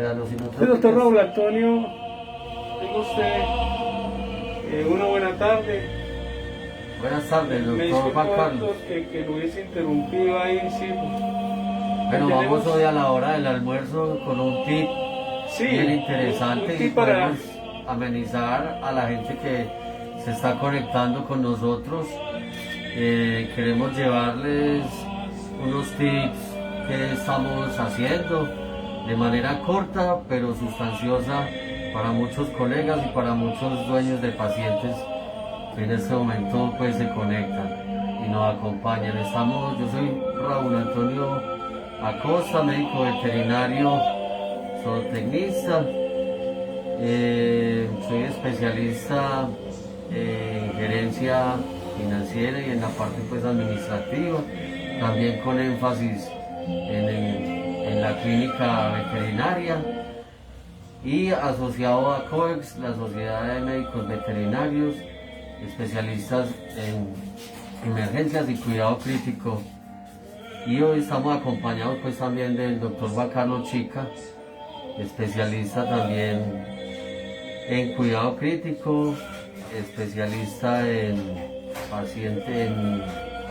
a los Sí, sinotrópicos. doctor Raúl Antonio, tenga usted una buena tarde. Buenas tardes, Me doctor disculpo, Juan Carlos. doctor, que lo hubiese interrumpido ahí, sí. Bueno, vamos tenemos- hoy a la hora del almuerzo con un tip Sí, bien interesante un y tip para... podemos amenizar a la gente que se está conectando con nosotros. Queremos llevarles unos tips que estamos haciendo de manera corta pero sustanciosa para muchos colegas y para muchos dueños de pacientes que en este momento pues se conectan y nos acompañan. Yo soy Raúl Antonio Acosta, médico veterinario, zootecnista, soy especialista en gerencia financiera y en la parte pues administrativa, también con énfasis en la clínica veterinaria y asociado a COEX, la Sociedad de Médicos Veterinarios, especialistas en emergencias y cuidado crítico. Y hoy estamos acompañados pues también del doctor Juan Carlos Chica, especialista también en cuidado crítico, especialista en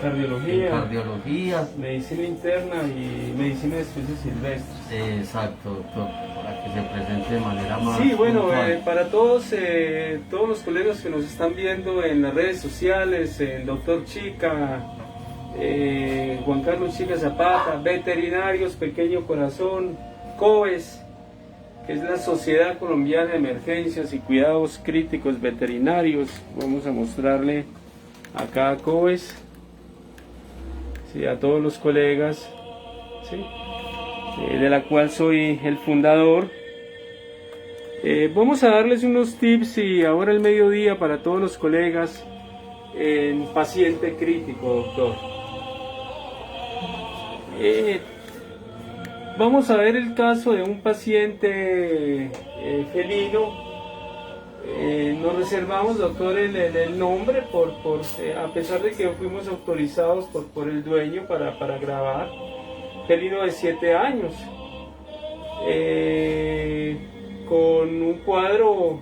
cardiología. Medicina interna y medicina de especies silvestres. Exacto, doctor, para que se presente de manera más Sí, bueno, puntual. para todos los colegas que nos están viendo en las redes sociales, el doctor Chica, Juan Carlos Chica Zapata, Veterinarios Pequeño Corazón, COES, que es la Sociedad Colombiana de Emergencias y Cuidados Críticos Veterinarios. Vamos a mostrarle acá a COES, sí, a todos los colegas, ¿sí? De la cual soy el fundador. Vamos a darles unos tips y ahora el mediodía para todos los colegas en paciente crítico, doctor. Vamos a ver el caso de un paciente felino. Nos reservamos, doctor, el nombre a pesar de que fuimos autorizados por el dueño para grabar. Felino de 7 años, con un cuadro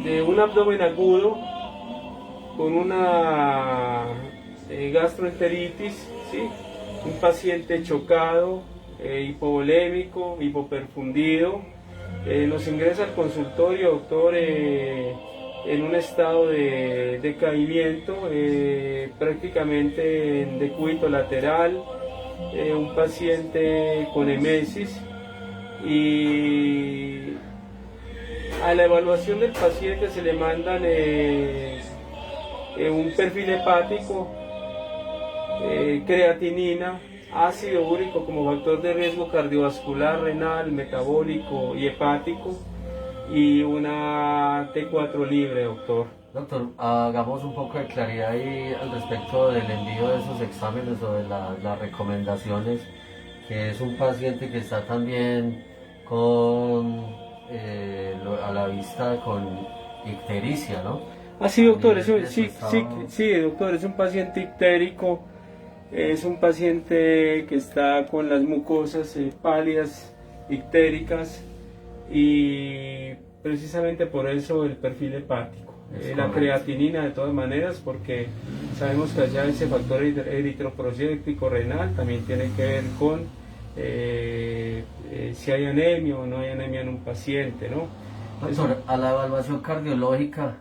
de un abdomen agudo, con una gastroenteritis, ¿sí? Un paciente chocado, hipovolémico, hipoperfundido. Nos ingresa al consultorio, doctor, en un estado de decaimiento, prácticamente en decúbito lateral, un paciente con emesis, y a la evaluación del paciente se le mandan un perfil hepático, creatinina, ácido úrico como factor de riesgo cardiovascular, renal, metabólico y hepático, y una T4 libre, doctor. Doctor, hagamos un poco de claridad ahí al respecto del envío de esos exámenes o de las recomendaciones, que es un paciente que está también a la vista con ictericia, ¿no? Sí, doctor, Estado... sí, doctor, es un paciente ictérico, es un paciente que está con las mucosas pálidas, ictéricas, y precisamente por eso el perfil hepático. La creatinina de todas maneras, porque sabemos que allá ese factor eritroproyéctico renal también tiene que ver con si hay anemia o no hay anemia en un paciente, ¿no? Doctor, a la evaluación cardiológica...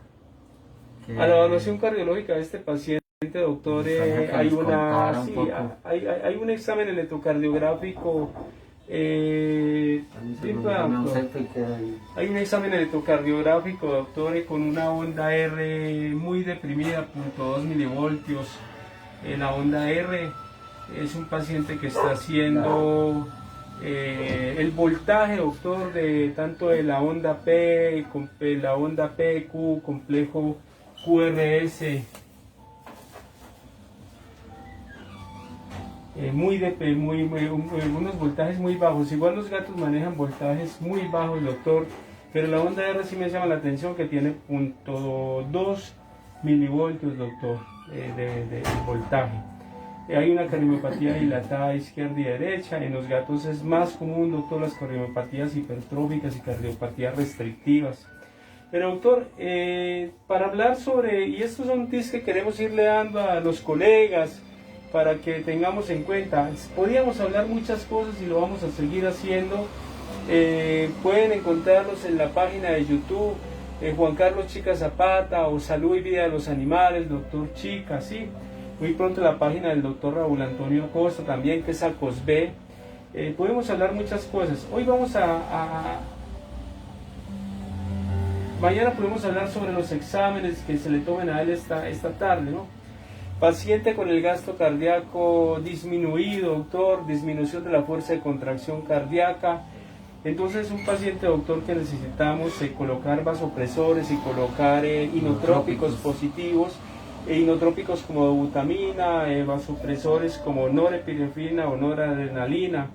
A la evaluación cardiológica de este paciente, doctor, hay un examen electrocardiográfico. Hay un examen electrocardiográfico, doctor, con una onda R muy deprimida, 0.2 milivoltios. La onda R es un paciente que está haciendo el voltaje, doctor, de tanto de la onda P, la onda PQ, complejo QRS, unos voltajes muy bajos. Igual los gatos manejan voltajes muy bajos, doctor, pero la onda R sí me llama la atención, que tiene 0.2 milivoltios, doctor, de voltaje. Hay una cardiopatía dilatada izquierda y derecha. En los gatos es más común, doctor, las cardiopatías hipertróficas y cardiopatías restrictivas. Pero doctor, para hablar sobre, y estos son tips que queremos irle dando a los colegas para que tengamos en cuenta, podríamos hablar muchas cosas y lo vamos a seguir haciendo. Pueden encontrarlos en la página de YouTube, Juan Carlos Chica Zapata, o Salud y Vida de los Animales, doctor Chica, ¿sí? Muy pronto la página del doctor Raúl Antonio Acosta también, que es ACOSB. Podemos hablar muchas cosas. Hoy vamos mañana podemos hablar sobre los exámenes que se le tomen a él esta tarde, ¿no? Paciente con el gasto cardíaco disminuido, doctor, disminución de la fuerza de contracción cardíaca. Entonces un paciente, doctor, que necesitamos colocar vasopresores y colocar inotrópicos positivos, inotrópicos como dobutamina, vasopresores como norepinefrina o noradrenalina.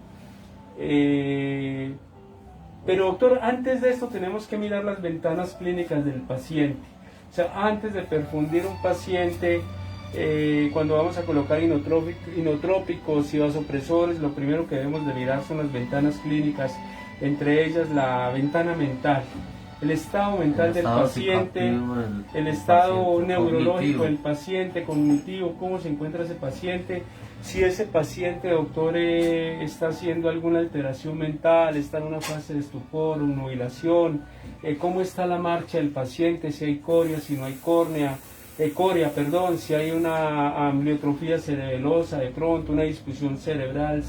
Pero doctor, antes de esto tenemos que mirar las ventanas clínicas del paciente. O sea, antes de perfundir un paciente, cuando vamos a colocar inotrópicos y vasopresores, lo primero que debemos de mirar son las ventanas clínicas, entre ellas la ventana mental. El estado mental del paciente, el estado neurológico del paciente, cognitivo, cómo se encuentra ese paciente, si ese paciente, doctor, está haciendo alguna alteración mental, está en una fase de estupor, nubilación, cómo está la marcha del paciente, si hay coria, si no hay coria, si hay una ambliotrofía cerebelosa, de pronto una disfunción cerebelar,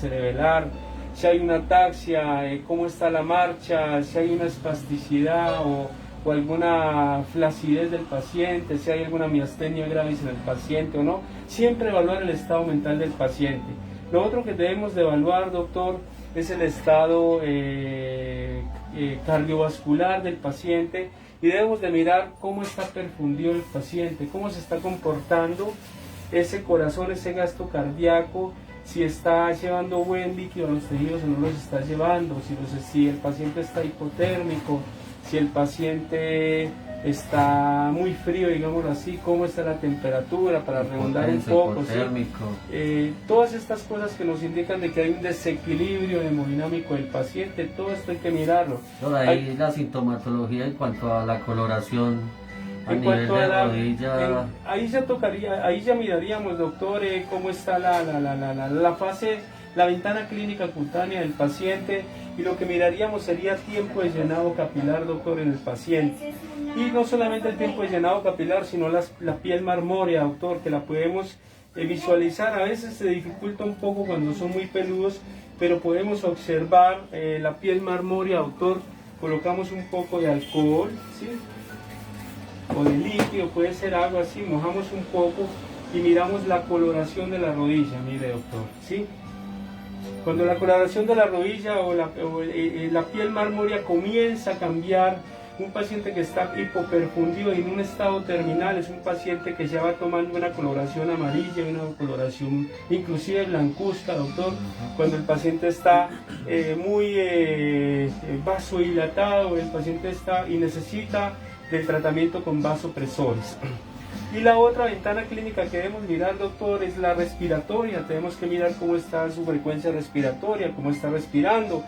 si hay una ataxia, cómo está la marcha, si hay una espasticidad o alguna flacidez del paciente, si hay alguna miastenia gravis en el paciente o no. Siempre evaluar el estado mental del paciente. Lo otro que debemos de evaluar, doctor, es el estado cardiovascular del paciente, y debemos de mirar cómo está perfundido el paciente, cómo se está comportando ese corazón, ese gasto cardíaco, si está llevando buen líquido a los tejidos o no los está llevando, si el paciente está hipotérmico, si el paciente está muy frío, digamos así, cómo está la temperatura, para redondar un poco, ¿sí? Todas estas cosas que nos indican de que hay un desequilibrio hemodinámico del paciente, todo esto hay que mirarlo. Ahí la sintomatología en cuanto a la coloración a nivel de rodilla. Ahí ya miraríamos, doctor, cómo está la fase, la ventana clínica cutánea del paciente, y lo que miraríamos sería tiempo de llenado capilar, doctor, en el paciente. Y no solamente el tiempo de llenado capilar, sino la piel marmórea, doctor, que la podemos visualizar. A veces se dificulta un poco cuando son muy peludos, pero podemos observar la piel marmórea, doctor. Colocamos un poco de alcohol, ¿sí?, o de líquido, puede ser agua, así, mojamos un poco y miramos la coloración de la rodilla, mire, doctor, ¿sí? Cuando la coloración de la rodilla o la piel marmórea comienza a cambiar, un paciente que está hipoperfundido y en un estado terminal es un paciente que ya va tomando una coloración amarilla, una coloración inclusive blancuzca, doctor. Cuando el paciente está muy vasodilatado, el paciente está y necesita del tratamiento con vasopresores. Y la otra ventana clínica que debemos mirar, doctor, es la respiratoria. Tenemos que mirar cómo está su frecuencia respiratoria, cómo está respirando,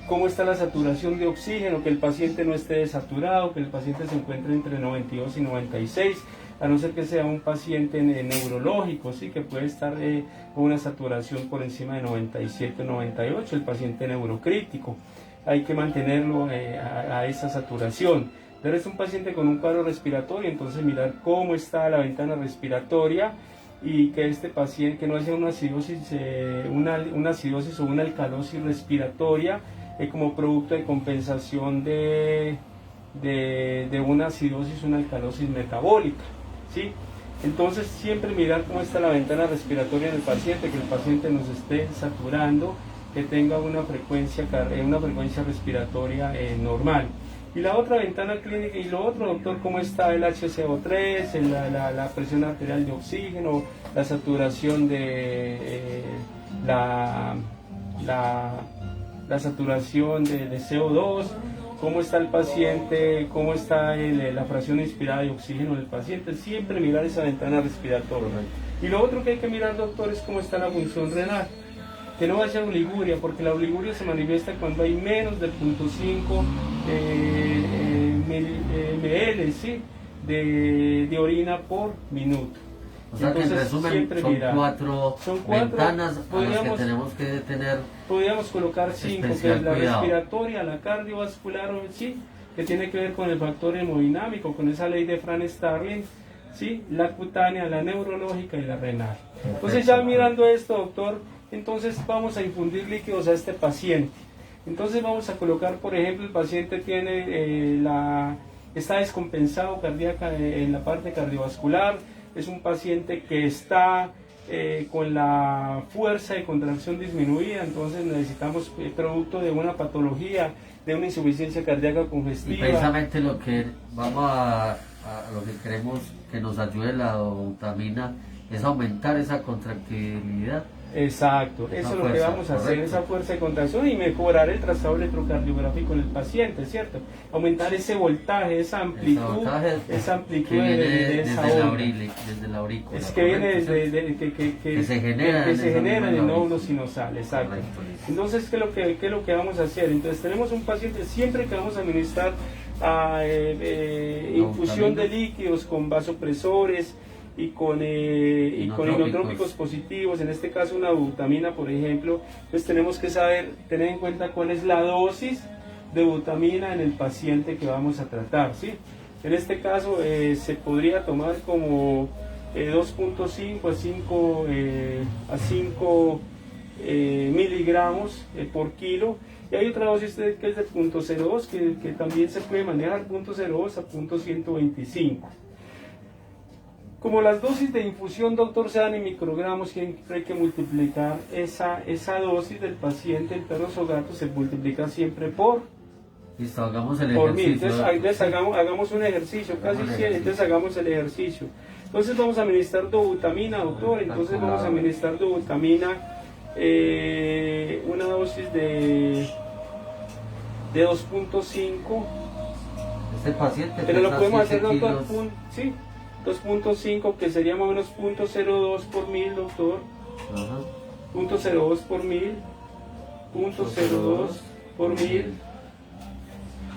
cómo está la saturación de oxígeno, que el paciente no esté desaturado, que el paciente se encuentre entre 92 y 96, a no ser que sea un paciente neurológico, ¿sí?, que puede estar con una saturación por encima de 97 o 98, el paciente neurocrítico. Hay que mantenerlo a esa saturación. Pero es un paciente con un cuadro respiratorio, entonces mirar cómo está la ventana respiratoria, y que este paciente, que no haya una acidosis, una acidosis o una alcalosis respiratoria como producto de compensación de una acidosis, una alcalosis metabólica, ¿sí? Entonces siempre mirar cómo está la ventana respiratoria del paciente, que el paciente nos esté saturando, que tenga una frecuencia respiratoria normal. Y la otra ventana clínica, y lo otro, doctor, cómo está el HCO3, la presión arterial de oxígeno, la saturación de la saturación de CO2, cómo está el paciente, cómo está la fracción inspirada de oxígeno del paciente. Siempre mirar esa ventana respiratoria. Y lo otro que hay que mirar, doctor, es cómo está la función renal. Que no vaya a oliguria, porque la oliguria se manifiesta cuando hay menos de 0.5 ml, ¿sí?, de orina por minuto. O sea que en resumen son cuatro ventanas a las que tenemos que tener. Podríamos colocar 5, que es la respiratoria, la cardiovascular, sí, que tiene que ver con el factor hemodinámico, con esa ley de Franz-Starling, sí, la cutánea, la neurológica y la renal. Entonces ya mirando esto, doctor, entonces vamos a infundir líquidos a este paciente. Entonces vamos a colocar, por ejemplo, el paciente tiene está descompensado cardíaca en la parte cardiovascular, es un paciente que está con la fuerza de contracción disminuida, entonces necesitamos producto de una patología, de una insuficiencia cardíaca congestiva. Y precisamente lo que lo que queremos que nos ayude la dobutamina es aumentar esa contractibilidad. Exacto, eso es lo que vamos a hacer, esa fuerza de contracción, y mejorar el trazado electrocardiográfico en el paciente, ¿cierto? Aumentar ese voltaje, esa amplitud que viene de esa onda. Desde la aurícula. Es que viene que se genera en el nódulo sinusal, exacto. Entonces, ¿qué es lo que vamos a hacer? Entonces, tenemos un paciente, siempre que vamos a administrar infusión de líquidos con vasopresores, y con inotrópicos positivos, en este caso una butamina, por ejemplo, pues tenemos que tener en cuenta cuál es la dosis de butamina en el paciente que vamos a tratar, ¿sí? En este caso se podría tomar como 2.5 a 5 miligramos por kilo, y hay otra dosis que es de 0.02 que también se puede manejar 0.02 a 0.125. Como las dosis de infusión, doctor, se dan en microgramos, siempre hay que multiplicar esa dosis del paciente, el perro o gato, se multiplica siempre por... Listo, hagamos el ejercicio. Entonces hagamos un ejercicio, casi 100, entonces hagamos el ejercicio. Entonces vamos a administrar dobutamina, doctor, entonces vamos a administrar dobutamina, una dosis de 2.5. Este paciente pero lo podemos hacer, doctor, sí. 2.5, que sería más o menos 0.02 por mil, doctor. 0.02 por mil. 0.02 por mil.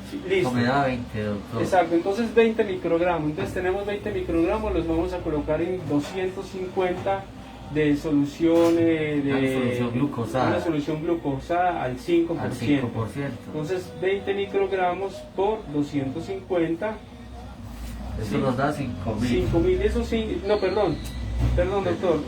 Sí, listo. Me da 20, doctor. Exacto, entonces 20 microgramos. Entonces tenemos 20 microgramos, los vamos a colocar en 250 de solución una solución glucosada al 5%. Al 5%. Entonces 20 microgramos por 250. Eso nos da 5.000. 5.000, eso sí, no, perdón, doctor.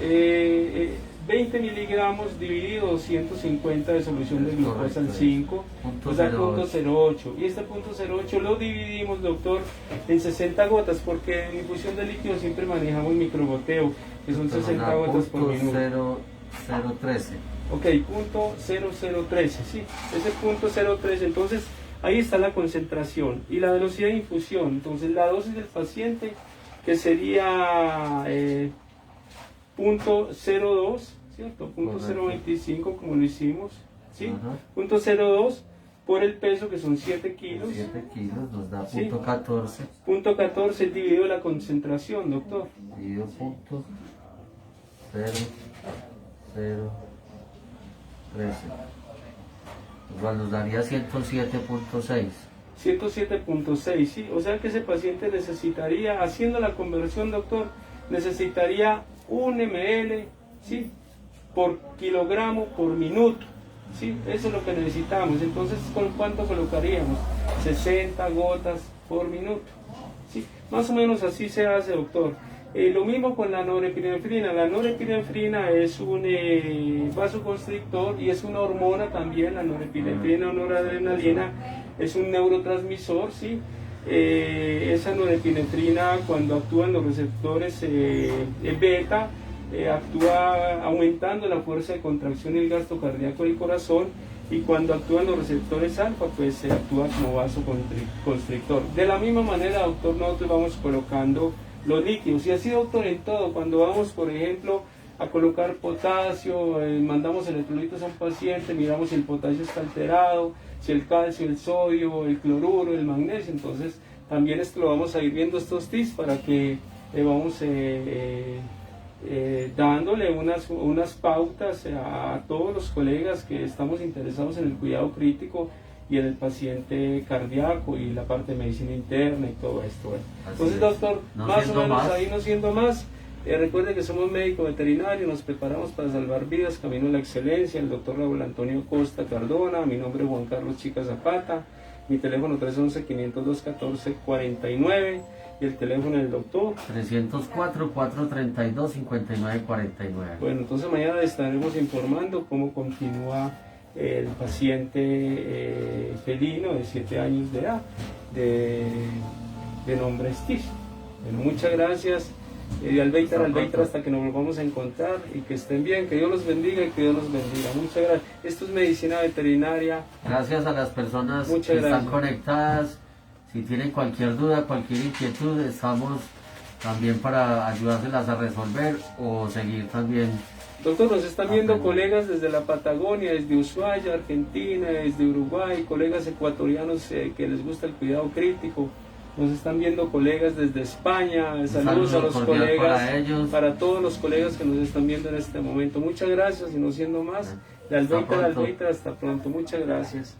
20 miligramos dividido 250 de solución de glucosa al 5, o sea, 0.08. Y este 0.08 lo dividimos, doctor, en 60 gotas, porque en infusión de líquido siempre manejamos microgoteo, que son 60 gotas por minuto. 0.013. Ok, 0.0013, sí, ese 0.013, entonces ahí está la concentración y la velocidad de infusión. Entonces la dosis del paciente, que sería 0.02, ¿cierto? 0.025 como lo hicimos, ¿sí? 0.02 por el peso, que son 7 kilos. 7 kilos nos da ¿sí? 0.14. 0.14 dividido la concentración, doctor. Dividido 0.013. Igual nos daría 107.6. 107.6, sí. O sea que ese paciente necesitaría, haciendo la conversión, doctor, necesitaría 1 ml, ¿sí?, por kilogramo por minuto, ¿sí? Eso es lo que necesitamos. Entonces, ¿con cuánto colocaríamos? 60 gotas por minuto, ¿sí? Más o menos así se hace, doctor. Lo mismo con la norepinefrina. La norepinefrina es un vasoconstrictor y es una hormona también. La norepinefrina o noradrenalina es un neurotransmisor, ¿sí? Esa norepinefrina, cuando actúan los receptores beta, actúa aumentando la fuerza de contracción y el gasto cardíaco del corazón, y cuando actúan los receptores alfa, pues se actúa como vasoconstrictor. De la misma manera, doctor, nosotros vamos colocando los líquidos, y así, doctor, en todo. Cuando vamos, por ejemplo, a colocar potasio, mandamos electrolitos a un paciente, miramos si el potasio está alterado, si el calcio, el sodio, el cloruro, el magnesio. Entonces también esto lo vamos a ir viendo, estos tips, para que vamos dándole unas pautas a todos los colegas que estamos interesados en el cuidado crítico y en el paciente cardíaco y la parte de medicina interna y todo esto. Entonces, doctor, más o menos ahí no siendo más, recuerde que somos médicos veterinarios, nos preparamos para salvar vidas, camino a la excelencia. El doctor Raúl Antonio Costa Cardona, mi nombre es Juan Carlos Chica Zapata, mi teléfono 311-502-1449 y el teléfono del doctor 304-432-5949. Bueno, entonces mañana les estaremos informando cómo continúa el paciente felino de 7 años de edad, de nombre Stitch. Bueno, muchas gracias. Albeitar, hasta que nos volvamos a encontrar y que estén bien, que Dios los bendiga y que Dios los bendiga. Muchas gracias. Esto es medicina veterinaria. Gracias a las personas que están conectadas. Si tienen cualquier duda, cualquier inquietud, estamos también para ayudárselas a resolver o seguir también. Doctor, nos están viendo colegas desde la Patagonia, desde Ushuaia, Argentina, desde Uruguay, colegas ecuatorianos que les gusta el cuidado crítico. Nos están viendo colegas desde España. Saludos a los colegas, para todos los colegas que nos están viendo en este momento. Muchas gracias y no siendo más, de Albeitar, hasta pronto. Muchas gracias.